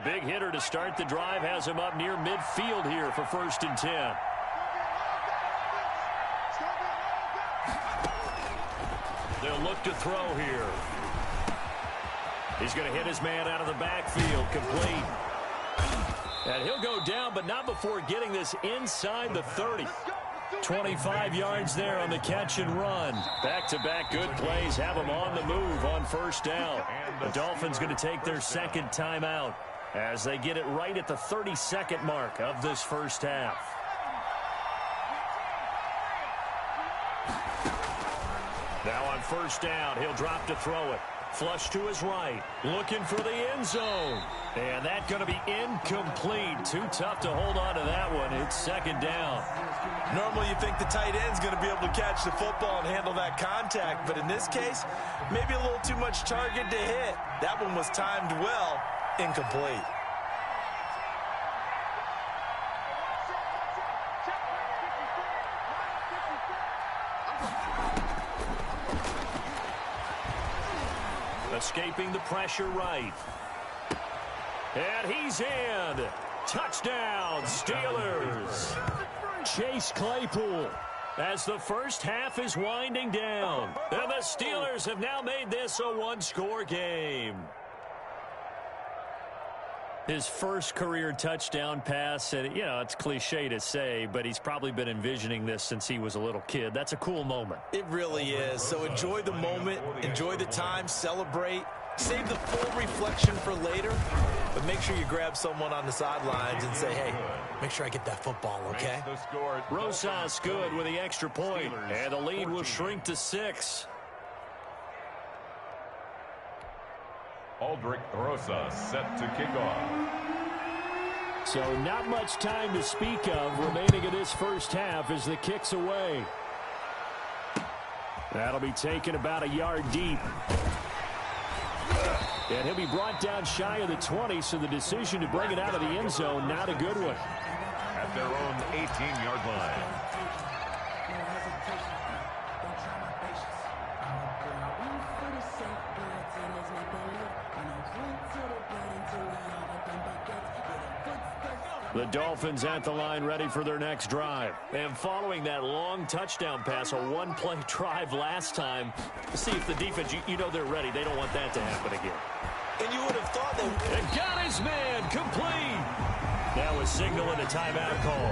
big hitter to start the drive has him up near midfield here for 1st and 10. They'll look to throw here. He's going to hit his man out of the backfield, complete. And he'll go down, but not before getting this inside the 30. 25 yards there on the catch and run. Back-to-back good plays have them on the move on 1st down. The Dolphins going to take their 2nd timeout as they get it right at the 32nd mark of this 1st half. Now on 1st down, he'll drop to throw it. Flush to his right, looking for the end zone. And that's going to be incomplete. Too tough to hold on to that one. It's 2nd down. Normally you think the tight end's going to be able to catch the football and handle that contact, but in this case, maybe a little too much target to hit. That one was timed well, incomplete. Escaping the pressure right. And he's in. Touchdown, Steelers. Chase Claypool as the 1st half is winding down. And the Steelers have now made this a 1-score game. His first career touchdown pass, and you know, it's cliche to say, but he's probably been envisioning this since he was a little kid. That's a cool moment. It really is. So enjoy the moment, enjoy the time, celebrate. Save the full reflection for later, but make sure you grab someone on the sidelines and say, hey, make sure I get that football, okay? Rosas good with the extra point, and the lead will shrink to 6. Aldrick Rosas set to kick off. So not much time to speak of remaining in this 1st half as the kick's away. That'll be taken about a yard deep. And he'll be brought down shy of the 20, so the decision to bring it out of the end zone, not a good one. At their own 18-yard line. The Dolphins at the line ready for their next drive. And following that long touchdown pass, a 1-play drive last time, see if the defense, you know they're ready. They don't want that to happen again. And you would have thought they... And got his man complete. That was signaling a timeout call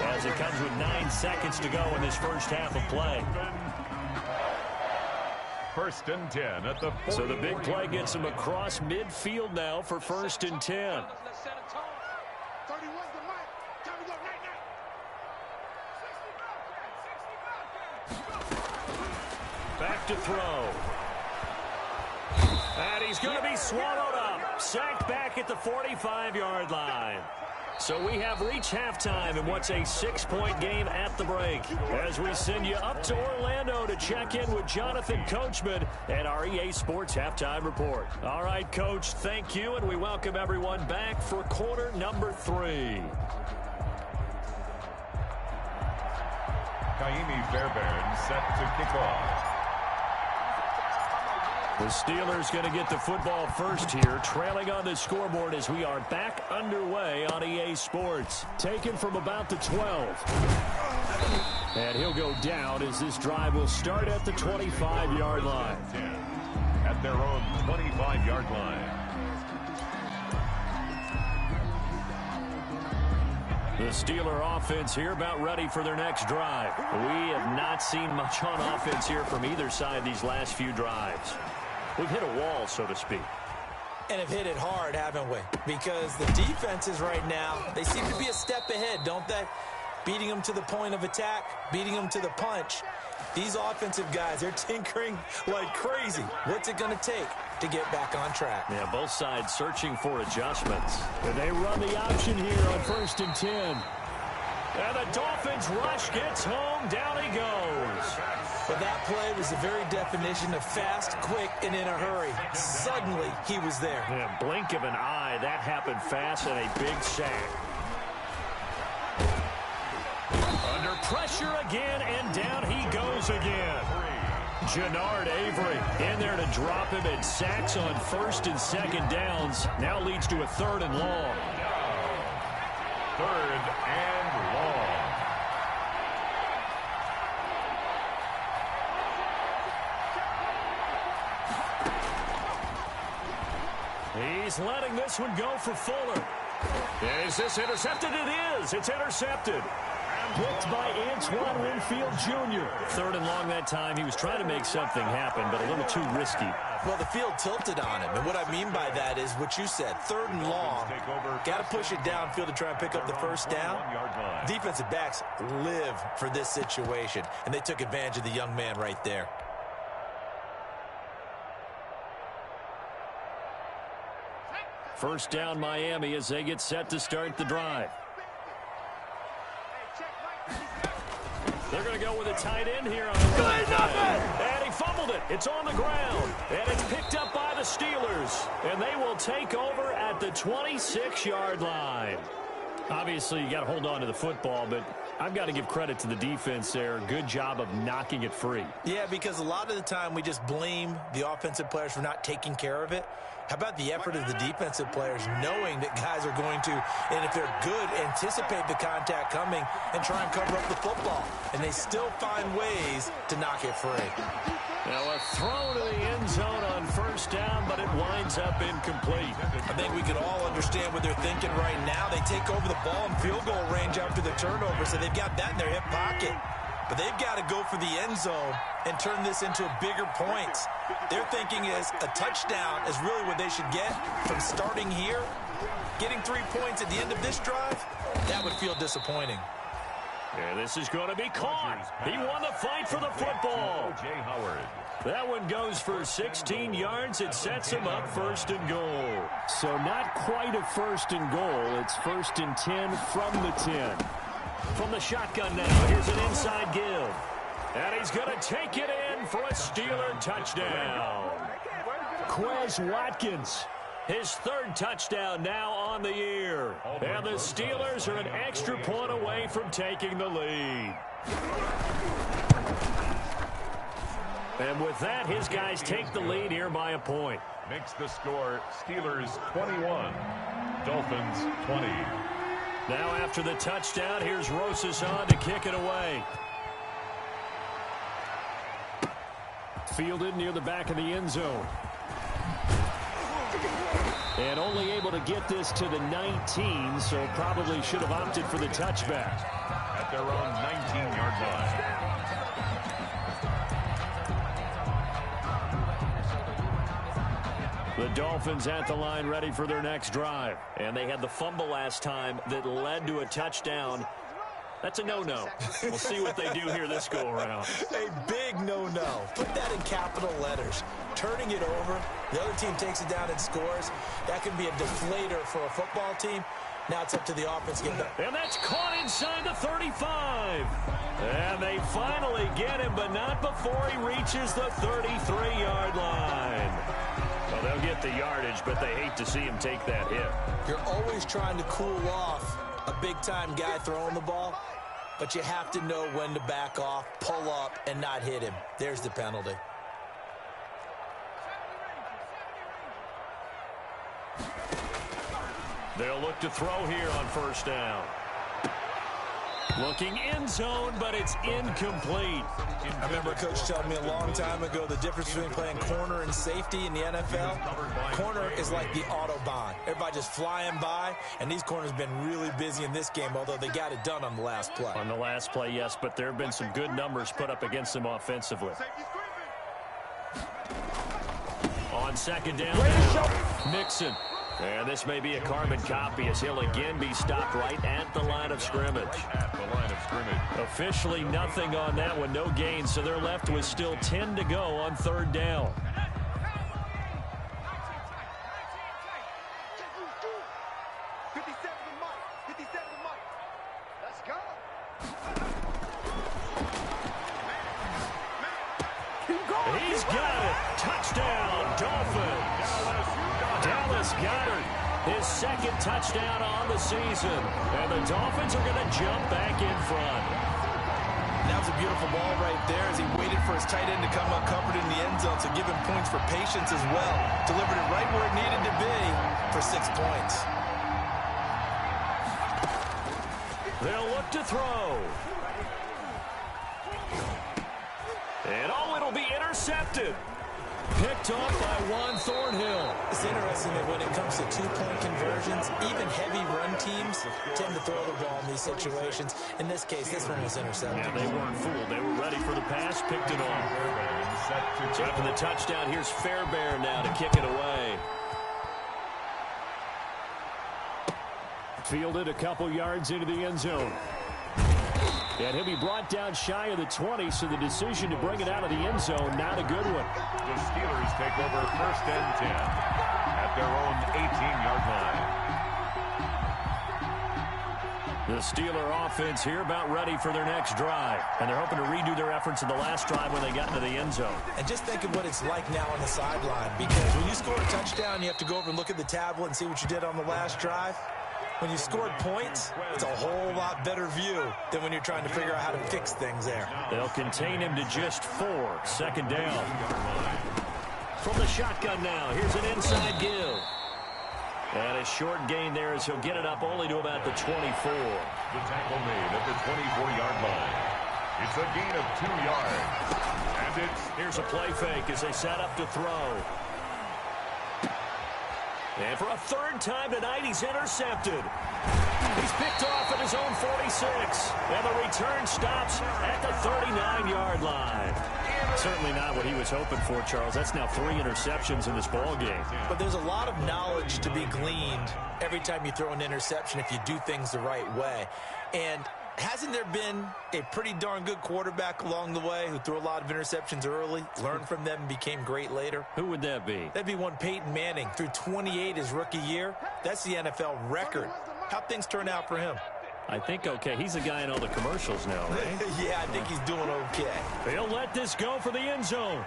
as it comes with 9 seconds to go in this 1st half of play. 1st and 10 at the 40. So the big play gets him across midfield now for 1st and 10. Back to throw. And he's going to be swallowed up. Sacked back at the 45-yard line. So we have reached halftime in what's a 6-point game at the break. As we send you up to Orlando to check in with Jonathan Coachman at our EA Sports Halftime Report. All right, Coach, thank you, and we welcome everyone back for quarter number 3. Kaimi Fairbairn set to kick off. The Steelers going to get the football first here, trailing on the scoreboard as we are back underway on EA Sports. Taken from about the 12. And he'll go down as this drive will start at the 25-yard line. At their own 25-yard line. The Steeler offense here about ready for their next drive. We have not seen much on offense here from either side these last few drives. We've hit a wall, so to speak. And have hit it hard, haven't we? Because the defenses right now, they seem to be a step ahead, don't they? Beating them to the point of attack, beating them to the punch. These offensive guys, they're tinkering like crazy. What's it going to take to get back on track? Yeah, both sides searching for adjustments. And they run the option here on 1st and 10. And the Dolphins rush gets home. Down he goes. But that play was the very definition of fast, quick, and in a hurry. Suddenly, he was there. Yeah, blink of an eye. That happened fast and a big sack. Under pressure again, and down he goes again. Jannard Avery in there to drop him, and sacks on first and second downs. Now leads to a 3rd and long. 3rd and long. He's letting this one go for Fuller. Is this intercepted? It is. It's intercepted. Picked by Antoine Winfield Jr. 3rd and long that time. He was trying to make something happen, but a little too risky. Well, the field tilted on him, and what I mean by that is what you said. 3rd and long. Got to push it downfield to try and pick up the first down. Defensive backs live for this situation, and they took advantage of the young man right there. First down Miami as they get set to start the drive. They're going to go with a tight end here on the run. And he fumbled it. It's on the ground. And it's picked up by the Steelers. And they will take over at the 26-yard line. Obviously, you got to hold on to the football, but I've got to give credit to the defense there. Good job of knocking it free. Yeah, because a lot of the time we just blame the offensive players for not taking care of it. How about the effort of the defensive players knowing that guys are going to, and if they're good, anticipate the contact coming and try and cover up the football. And they still find ways to knock it free. Now a throw to the end zone on first down, but it winds up incomplete. I think we can all understand what they're thinking right now. They take over the ball in field goal range after the turnover, so they've got that in their hip pocket. But they've got to go for the end zone and turn this into bigger points. Their thinking is a touchdown is really what they should get from starting here. Getting 3 points at the end of this drive, that would feel disappointing. Yeah, this is going to be caught. He won the fight for the football. That one goes for 16 yards. It sets him up 1st and goal. So not quite a 1st and goal. It's 1st and 10 from the 10. From the shotgun now, here's an inside give. And he's going to take it in for a Steeler touchdown. Quez Watkins, his 3rd touchdown now on the year. And the Steelers are an extra point away from taking the lead. And with that, his guys take the lead here by a point. Makes the score Steelers 21, Dolphins 20. Now after the touchdown, here's Rosas on to kick it away. Fielded near the back of the end zone. And only able to get this to the 19, so probably should have opted for the touchback. At their own 19-yard line. The Dolphins at the line ready for their next drive. And they had the fumble last time that led to a touchdown. That's a no-no. We'll see what they do here this go-around. A big no-no. Put that in capital letters. Turning it over, the other team takes it down and scores. That can be a deflator for a football team. Now it's up to the offense to get back. And that's caught inside the 35. And they finally get him, but not before he reaches the 33-yard line. Well, they'll get the yardage, but they hate to see him take that hit. You're always trying to cool off a big-time guy throwing the ball, but you have to know when to back off, pull up, and not hit him. There's the penalty. They'll look to throw here on first down. Looking end zone, but it's incomplete. I remember a coach telling me a long time ago the difference between playing corner and safety in the NFL. Corner is like the Autobahn. Everybody just flying by, and these corners have been really busy in this game, although they got it done on the last play. On the last play, yes, but there have been some good numbers put up against them offensively. On second down now, Mixon. And this may be a carbon copy as he'll again be stopped right at the line of scrimmage. Officially nothing on that one, no gain, so they're left with still 10 to go on third down. He's got it. Touchdown, Dolphins. Dallas Goedert, his 2nd touchdown on the season. And the Dolphins are going to jump back in front. That was a beautiful ball right there as he waited for his tight end to come uncovered in the end zone, so give him points for patience as well. Delivered it right where it needed to be for 6 points. They'll look to throw. And it'll be intercepted. Picked off by Juan Thornhill. It's interesting that when it comes to two-point conversions, even heavy run teams tend to throw the ball in these situations. In this case, this one was intercepted. Yeah, they weren't fooled. They were ready for the pass, picked it off. So after the touchdown, here's Fairbairn now to kick it away. Fielded a couple yards into the end zone. And he'll be brought down shy of the 20, so the decision to bring it out of the end zone, not a good one. The Steelers take over 1st and 10 at their own 18-yard line. The Steeler offense here about ready for their next drive. And they're hoping to redo their efforts in the last drive when they got into the end zone. And just think of what it's like now on the sideline, because when you score a touchdown, you have to go over and look at the tablet and see what you did on the last drive. When you scored points, it's a whole lot better view than when you're trying to figure out how to fix things there. They'll contain him to just 4. 2nd down. From the shotgun now, here's an inside give. And a short gain there as he'll get it up only to about the 24. The tackle made at the 24-yard line. It's a gain of 2 yards. And here's a play fake as they set up to throw. And for a 3rd time tonight, he's intercepted. He's picked off at his own 46. And the return stops at the 39-yard line. Certainly not what he was hoping for, Charles. That's now 3 interceptions in this ball game. But there's a lot of knowledge to be gleaned every time you throw an interception if you do things the right way. And hasn't there been a pretty darn good quarterback along the way who threw a lot of interceptions early, learned from them, and became great later? Who would that be? That'd be one Peyton Manning. Threw 28 his rookie year. That's the NFL record. How'd things turn out for him? I think okay. He's a guy in all the commercials now, right? Yeah, I think he's doing okay. They'll let this go for the end zone.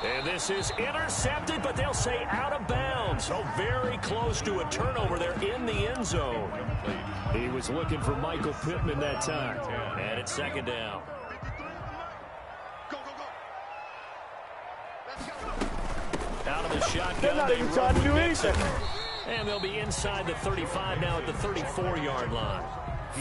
And this is intercepted, but they'll say out of bounds. So very close to a turnover there in the end zone. He was looking for Michael Pittman that time. And it's 2nd down. Out of the shotgun. They're not even trying to do anything. And they'll be inside the 35 now at the 34-yard line.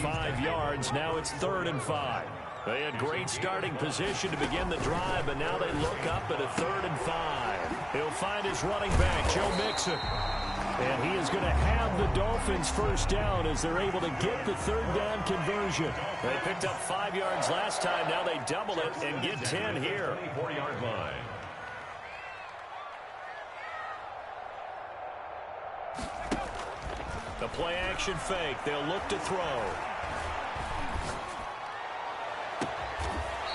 5 yards. Now it's 3rd and 5. They had great starting position to begin the drive, but now they look up at a 3rd and 5. He'll find his running back, Joe Mixon. And he is going to have the Dolphins 1st down as they're able to get the 3rd down conversion. They picked up 5 yards last time. Now they double it and get 10 here. 24-yard line. The play action fake. They'll look to throw.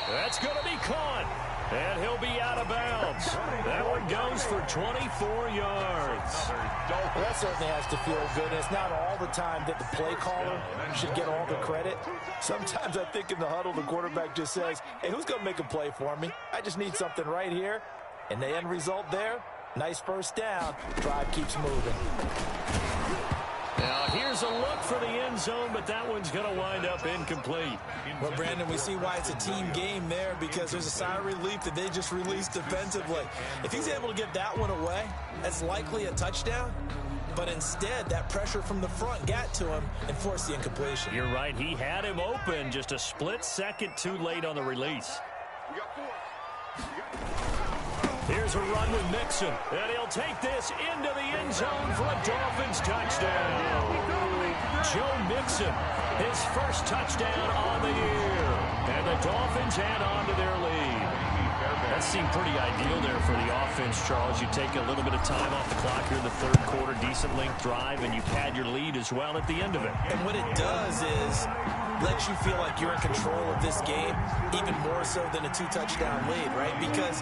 That's going to be caught. And he'll be out of bounds. That one goes for 24 yards. Well, that certainly has to feel good. And it's not all the time that the play caller should get all the credit. Sometimes I think in the huddle, the quarterback just says, hey, who's going to make a play for me? I just need something right here. And the end result there, nice 1st down. Drive keeps moving. Now, here's a look for the end zone, but that one's going to wind up incomplete. Well, Brandon, we see why it's a team game there, because there's a sigh of relief that they just released defensively. If he's able to get that one away, that's likely a touchdown. But instead, that pressure from the front got to him and forced the incompletion. You're right. He had him open, just a split second too late on the release. Here's a run with Mixon, and he'll take this into the end zone for a Dolphins touchdown. Joe Mixon, his 1st touchdown on the year, and the Dolphins add on to their lead. That seemed pretty ideal there for the offense, Charles. You take a little bit of time off the clock here in the 3rd quarter, decent length drive, and you pad your lead as well at the end of it. And what it does is let you feel like you're in control of this game, even more so than a 2-touchdown lead, right? Because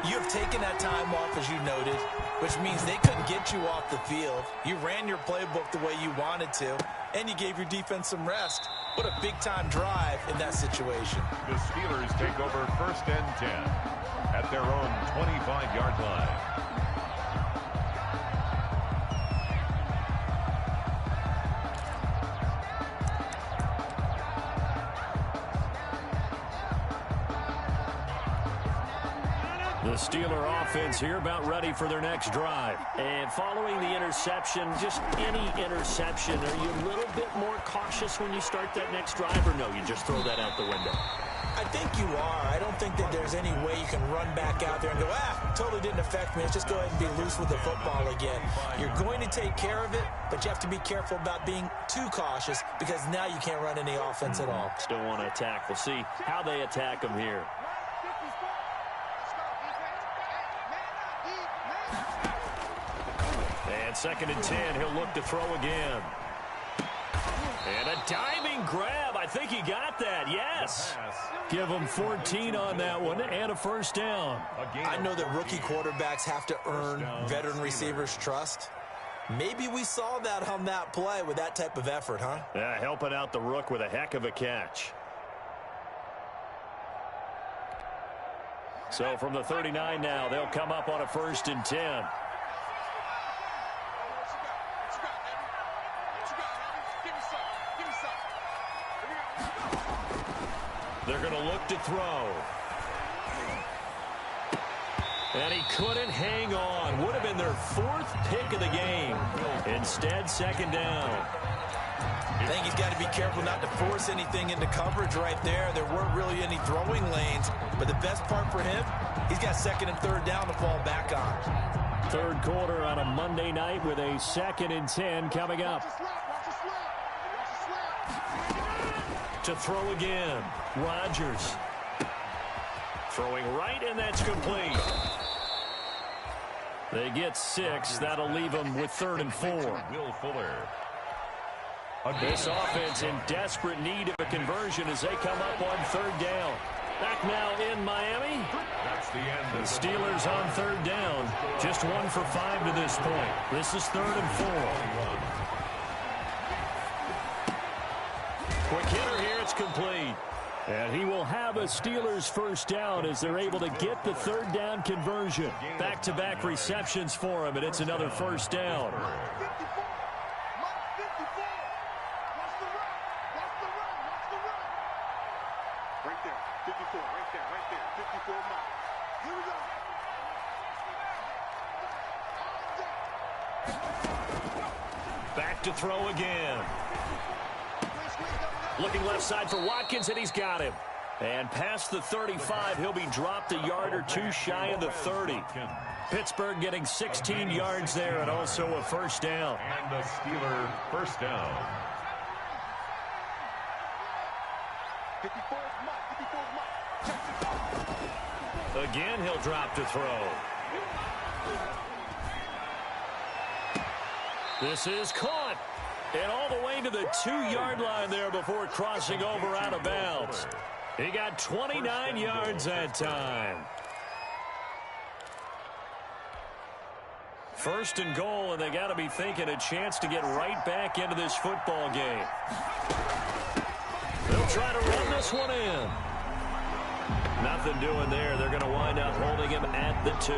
you have taken that time off, as you noted, which means they couldn't get you off the field. You ran your playbook the way you wanted to, and you gave your defense some rest. What a big-time drive in that situation. The Steelers take over 1st and 10 at their own 25-yard line. The Steeler offense here about ready for their next drive. And following the interception, just any interception, are you a little bit more cautious when you start that next drive, or no, you just throw that out the window? I think you are. I don't think that there's any way you can run back out there and go, totally didn't affect me. Let's just go ahead and be loose with the football again. You're going to take care of it, but you have to be careful about being too cautious because now you can't run any offense at all. Still want to attack. We'll see how they attack them here. And 2nd and 10, he'll look to throw again. And a diving grab. I think he got that. Yes. Give him 14 on that one and a first down. I know that rookie quarterbacks have to earn veteran receivers' trust. Maybe we saw that on that play with that type of effort, huh? Yeah, helping out the rook with a heck of a catch. So from the 39 now, they'll come up on a 1st and 10. They're going to look to throw. And he couldn't hang on. Would have been their 4th pick of the game. Instead, 2nd down. I think he's got to be careful not to force anything into coverage right there. There weren't really any throwing lanes. But the best part for him, he's got 2nd and 3rd down to fall back on. 3rd quarter on a Monday night with a 2nd and 10 coming up. To throw again. Rodgers. Throwing right, and that's complete. They get 6. That'll leave them with 3rd and 4. Will Fuller. This offense in desperate need of a conversion as they come up on 3rd down. Back now in Miami. That's the end. The Steelers on 3rd down. Just 1 for 5 to this point. This is 3rd and 4. Quick hitter here. It's complete. And he will have a Steelers first down as they're able to get the 3rd down conversion. Back-to-back receptions for him, and it's another first down. Right there, 54, right there, 54 miles. Here we go. Back to throw again. Looking left side for Watkins, and he's got him. And past the 35, he'll be dropped a yard or 2 shy of the 30. Pittsburgh getting 16 yards there and also a first down. And the Steeler first down. 54 miles. Again, he'll drop to throw. This is caught. And all the way to the 2-yard line there before crossing over out of bounds. He got 29 yards that time. 1st and goal, and they got to be thinking a chance to get right back into this football game. They'll try to run this one in. Nothing doing there. They're going to wind up holding him at the 2.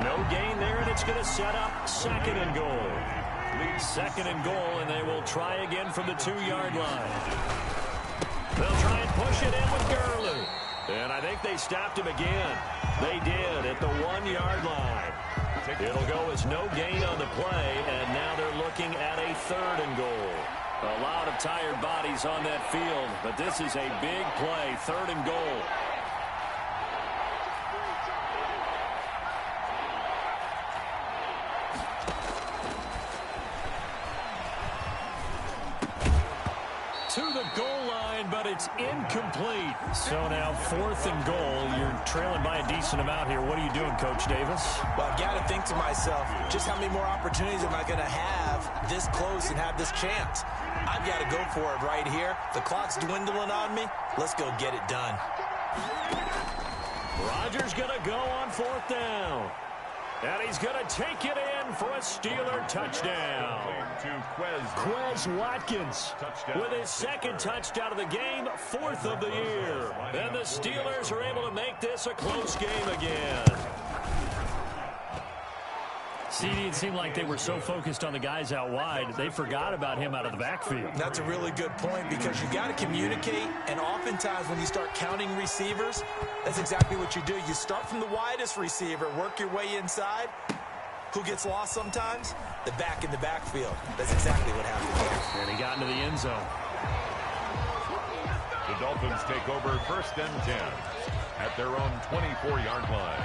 No gain there, and it's going to set up 2nd and goal. 2nd and goal, and they will try again from the 2-yard line. They'll try and push it in with Gurley. And I think they stopped him again. They did at the 1-yard line. It'll go as no gain on the play, and now they're looking at a 3rd and goal. A lot of tired bodies on that field, but this is a big play, 3rd and goal. To the goal line, but it's incomplete. So now 4th and goal. You're trailing by a decent amount here. What are you doing, Coach Davis? Well, I've got to think to myself, just how many more opportunities am I going to have this close and have this chance? I've got to go for it right here. The clock's dwindling on me. Let's go get it done. Rodgers going to go on 4th down. And he's going to take it in for a Steeler touchdown. Quez Watkins with his 2nd touchdown of the game, 4th of the year. And the Steelers are able to make this a close game again. CD, it seemed like they were so focused on the guys out wide, they forgot about him out of the backfield. That's a really good point because you got to communicate, and oftentimes when you start counting receivers, that's exactly what you do. You start from the widest receiver, work your way inside. Who gets lost sometimes? The back in the backfield. That's exactly what happened there. And he got into the end zone. The Dolphins take over 1st and 10 at their own 24-yard line.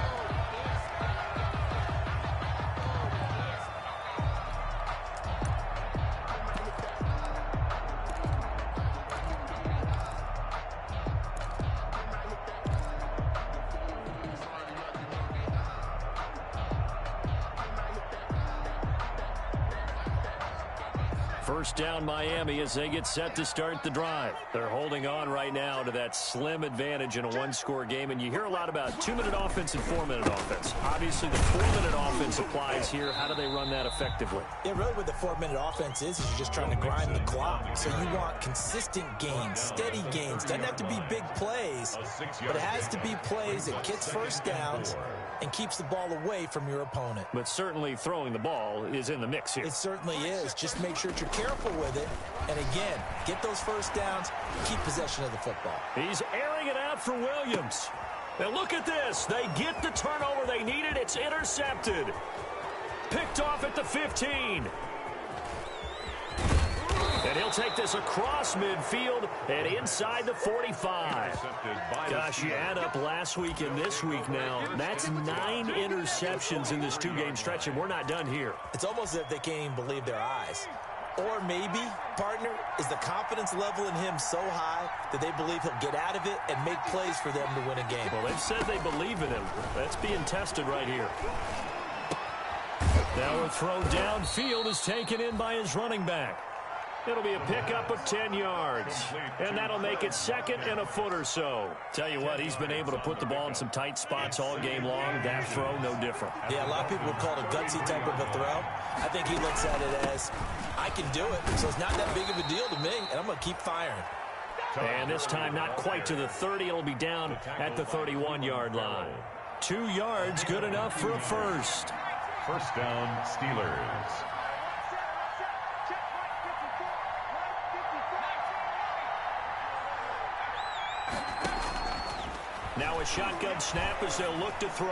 First down Miami as they get set to start the drive. They're holding on right now to that slim advantage in a one-score game, and you hear a lot about 2-minute offense and 4-minute offense. Obviously, the 4-minute offense applies here. How do they run that effectively? Yeah, really what the 4-minute offense is you're just trying to grind the clock. So you want consistent gains, steady gains. Doesn't have to be big plays, but it has to be plays that gets first downs and keeps the ball away from your opponent. But certainly throwing the ball is in the mix here. It certainly is. Just make sure that you're careful with it. And again, get those first downs, keep possession of the football. He's airing it out for Williams. And look at this. They get the turnover they needed. It's intercepted. Picked off at the 15. And he'll take this across midfield and inside the 45. Gosh, you add up last week and this week now. That's 9 interceptions in this 2-game stretch, and we're not done here. It's almost as if they can't even believe their eyes. Or maybe, partner, is the confidence level in him so high that they believe he'll get out of it and make plays for them to win a game. Well, they've said they believe in him. That's being tested right here. Now a throw downfield is taken in by his running back. It'll be a pickup of 10 yards, and that'll make it 2nd and a foot or so. Tell you what, he's been able to put the ball in some tight spots all game long. That throw, no different. Yeah, a lot of people would call it a gutsy type of a throw. I think he looks at it as, I can do it, so it's not that big of a deal to me, and I'm going to keep firing. And this time not quite to the 30. It'll be down at the 31-yard line. 2 yards, good enough for a first. First down, Steelers. Now a shotgun snap as they'll look to throw.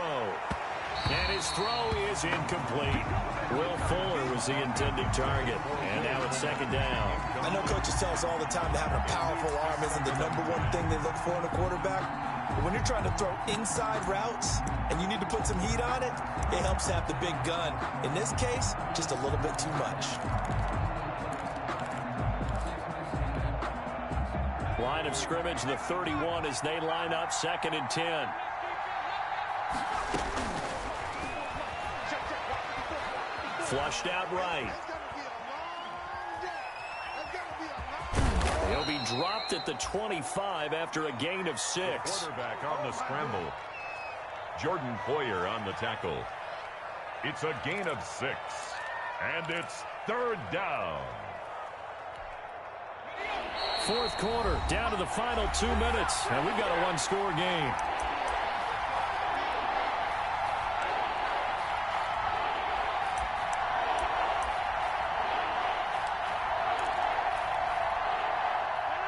And his throw is incomplete. Will Fuller was the intended target. And now it's 2nd down. I know coaches tell us all the time that having a powerful arm isn't the #1 thing they look for in a quarterback. But when you're trying to throw inside routes and you need to put some heat on it, it helps to have the big gun. In this case, just a little bit too much. Line of scrimmage, the 31 as they line up 2nd and 10. Flushed out right. He'll be dropped at the 25 after a gain of 6. Quarterback on the scramble. Jordan Poyer on the tackle. It's a gain of 6. And it's 3rd down. 4th quarter, down to the final 2 minutes, and we've got a one-score game.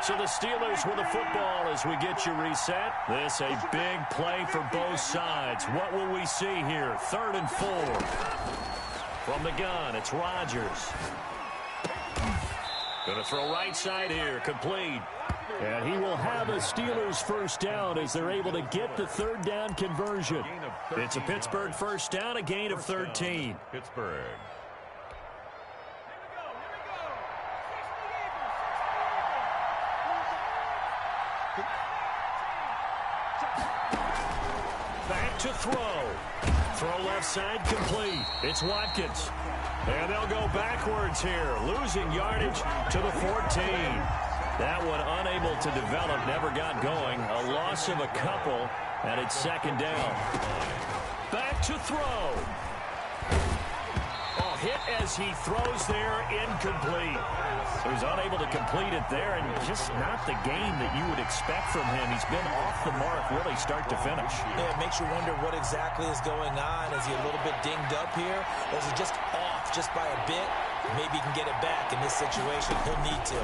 So the Steelers with the football as we get you reset. This a big play for both sides. What will we see here? 3rd and 4. From the gun, it's Rodgers. Going to throw right side here, complete. And he will have a Steelers first down as they're able to get the 3rd down conversion. It's a Pittsburgh first down, a gain of 13. Pittsburgh. Back to throw. Throw left side, complete. It's Watkins. And they'll go backwards here, losing yardage to the 14. That one unable to develop, never got going. A loss of a couple, and it's 2nd down. Back to throw. hit as he throws there, incomplete. He was unable to complete it there, and just not the game that you would expect from him. He's been off the mark really start to finish. Yeah, it makes you wonder what exactly is going on. Is he a little bit dinged up here, or is he just off just by a bit? Maybe he can get it back in this situation. He'll need to.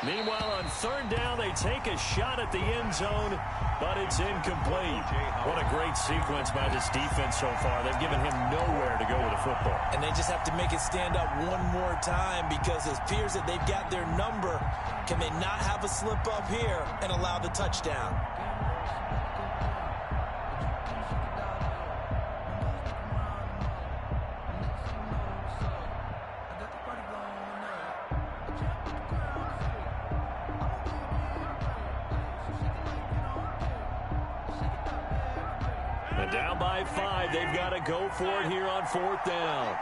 Meanwhile, on third down, they take a shot at the end zone, but it's incomplete. What a great sequence by this defense so far. They've given him nowhere to go with the football. And they just have to make it stand up one more time, because it appears that they've got their number. Can they not have a slip up here and allow the touchdown? Down by 5. They've got to go for it here on fourth down.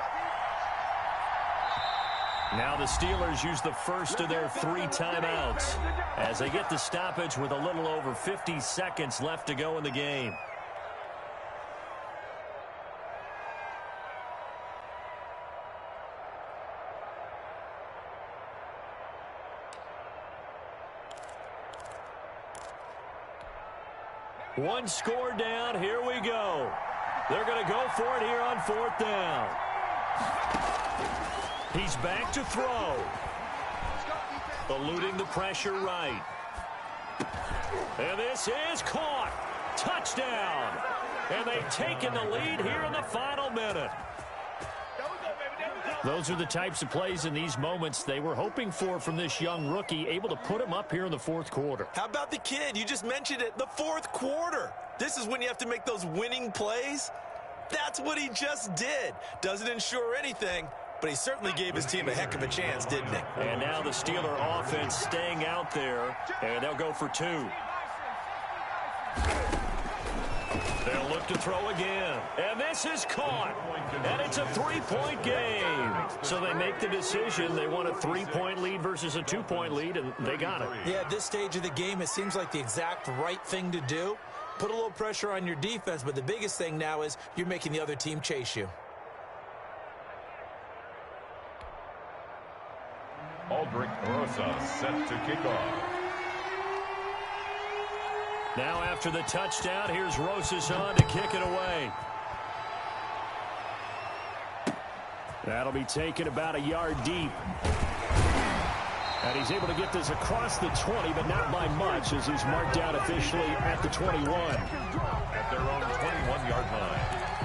Now the Steelers use the first of their 3 timeouts as they get the stoppage with a little over 50 seconds left to go in the game. One score down. Here we go. They're going to go for it here on fourth down. He's back to throw. Eluding the pressure right. And this is caught. Touchdown. And they've taken the lead here in the final minute. Those are the types of plays in these moments they were hoping for from this young rookie, able to put him up here in the fourth quarter. How about the kid? You just mentioned it, the fourth quarter. This is when you have to make those winning plays. That's what he just did. Doesn't ensure anything, but he certainly gave his team a heck of a chance, didn't he? And now the Steeler offense staying out there, and they'll go for 2. They'll look to throw again. And this is caught. And it's a 3-point game. So they make the decision. They want a 3-point lead versus a 2-point lead, and they got it. Yeah, at this stage of the game, it seems like the exact right thing to do. Put a little pressure on your defense, but the biggest thing now is you're making the other team chase you. Aldrich Rosa set to kick off. Now after the touchdown, here's Rosas on to kick it away. That'll be taken about a yard deep. And he's able to get this across the 20, but not by much, as he's marked out officially at the 21. At their own 21-yard line.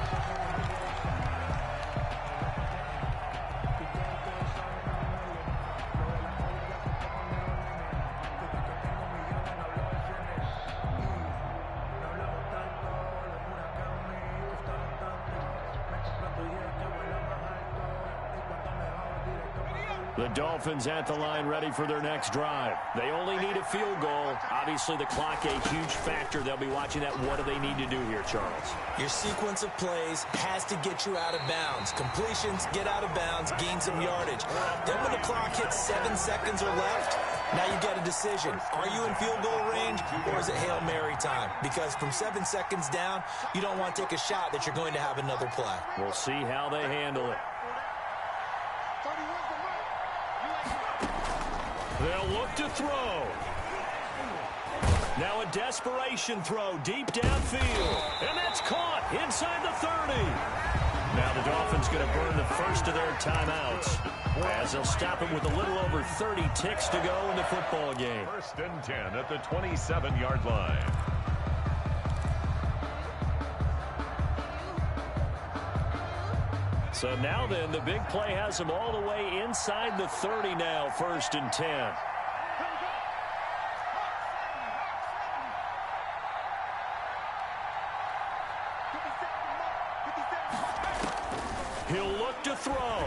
The Dolphins at the line ready for their next drive. They only need a field goal. Obviously, the clock a huge factor. They'll be watching that. What do they need to do here, Charles? Your sequence of plays has to get you out of bounds. Completions, get out of bounds, gain some yardage. Then when the clock hits 7 seconds or left, now you get a decision. Are you in field goal range, or is it Hail Mary time? Because from 7 seconds down, you don't want to take a shot that you're going to have another play. We'll see how they handle it. They'll look to throw. Now a desperation throw deep downfield. And that's caught inside the 30. Now the Dolphins going to burn the first of their timeouts, as they'll stop it with a little over 30 ticks to go in the football game. 1st and 10 at the 27-yard line. So now then, the big play has them all the way inside the 30 now, 1st and 10. He'll look to throw.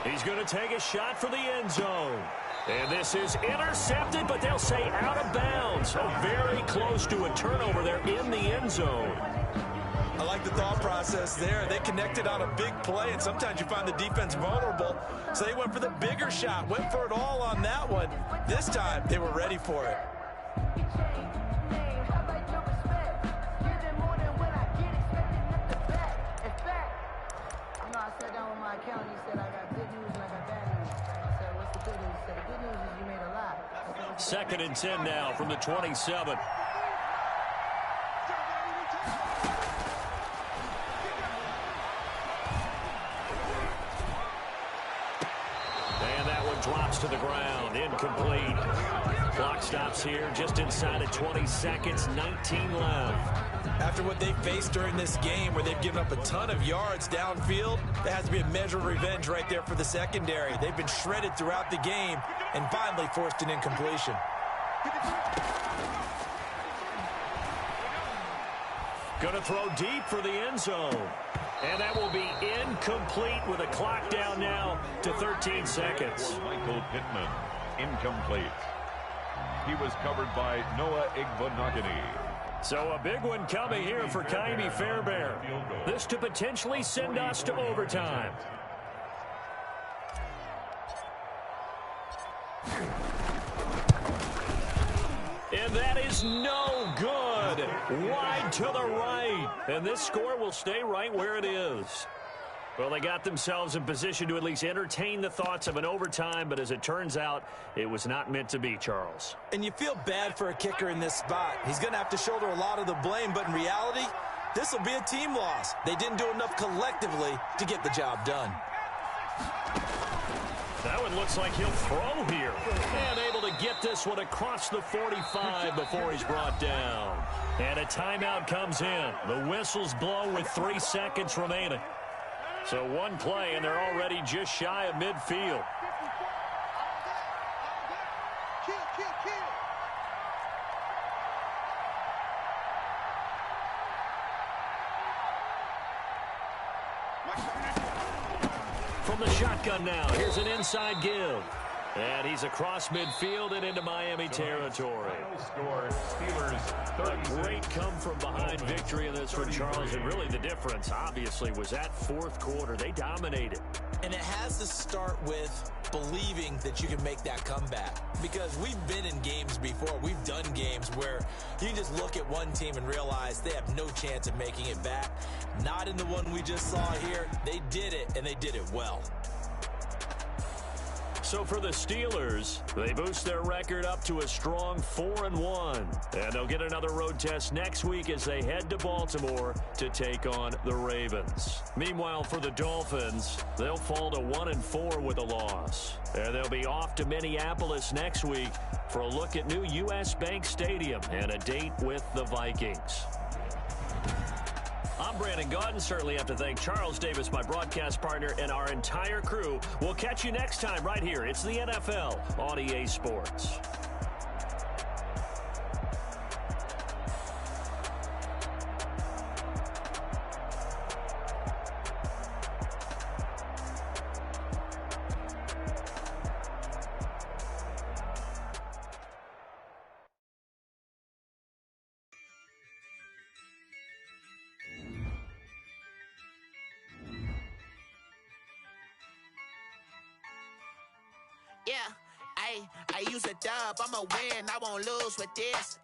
He's going to take a shot for the end zone. And this is intercepted, but they'll say out of bounds. So very close to a turnover there in the end zone. I like the thought process there. They connected on a big play, and sometimes you find the defense vulnerable. So they went for the bigger shot, went for it all on that one. This time, they were ready for it. sat down with my accountant. He said, I got good news and I got bad news. I said, what's the good news? He said, the good news is you made a lot. Second and 10 now from the 27. And that one drops to the ground. Incomplete. Clock stops here just inside of 20 seconds. 19 left. After what they've faced during this game where they've given up a ton of yards downfield, there has to be a measure of revenge right there for the secondary. They've been shredded throughout the game and finally forced an incompletion. Going to throw deep for the end zone. And that will be incomplete with a clock down now to 13 seconds. Michael Pittman, incomplete. He was covered by Noah Igbenogany. So a big one coming here for Kaimi Fairbairn. This to potentially send us to overtime. And that is no good. Wide to the right. And this score will stay right where it is. Well, they got themselves in position to at least entertain the thoughts of an overtime, but as it turns out, it was not meant to be, Charles. And you feel bad for a kicker in this spot. He's going to have to shoulder a lot of the blame, but in reality, this will be a team loss. They didn't do enough collectively to get the job done. That one looks like he'll throw here. And able to get this one across the 45 before he's brought down. And a timeout comes in. The whistles blow with 3 seconds remaining. So one play, and they're already just shy of midfield. From the shotgun now, here's an inside give. And he's across midfield and into Miami territory. Score, Steelers 36. A great come-from-behind victory in this for Charles. And really the difference, obviously, was that fourth quarter. They dominated. And it has to start with believing that you can make that comeback. Because we've been in games before. We've done games where you just look at one team and realize they have no chance of making it back. Not in the one we just saw here. They did it, and they did it well. So for the Steelers, they boost their record up to a strong 4-1. And they'll get another road test next week as they head to Baltimore to take on the Ravens. Meanwhile, for the Dolphins, they'll fall to 1-4 with a loss. And they'll be off to Minneapolis next week for a look at new U.S. Bank Stadium and a date with the Vikings. I'm Brandon Gaudin. Certainly have to thank Charles Davis, my broadcast partner, and our entire crew. We'll catch you next time right here. It's the NFL on EA Sports. Yeah, I use a dub, I'ma win, I won't lose with this.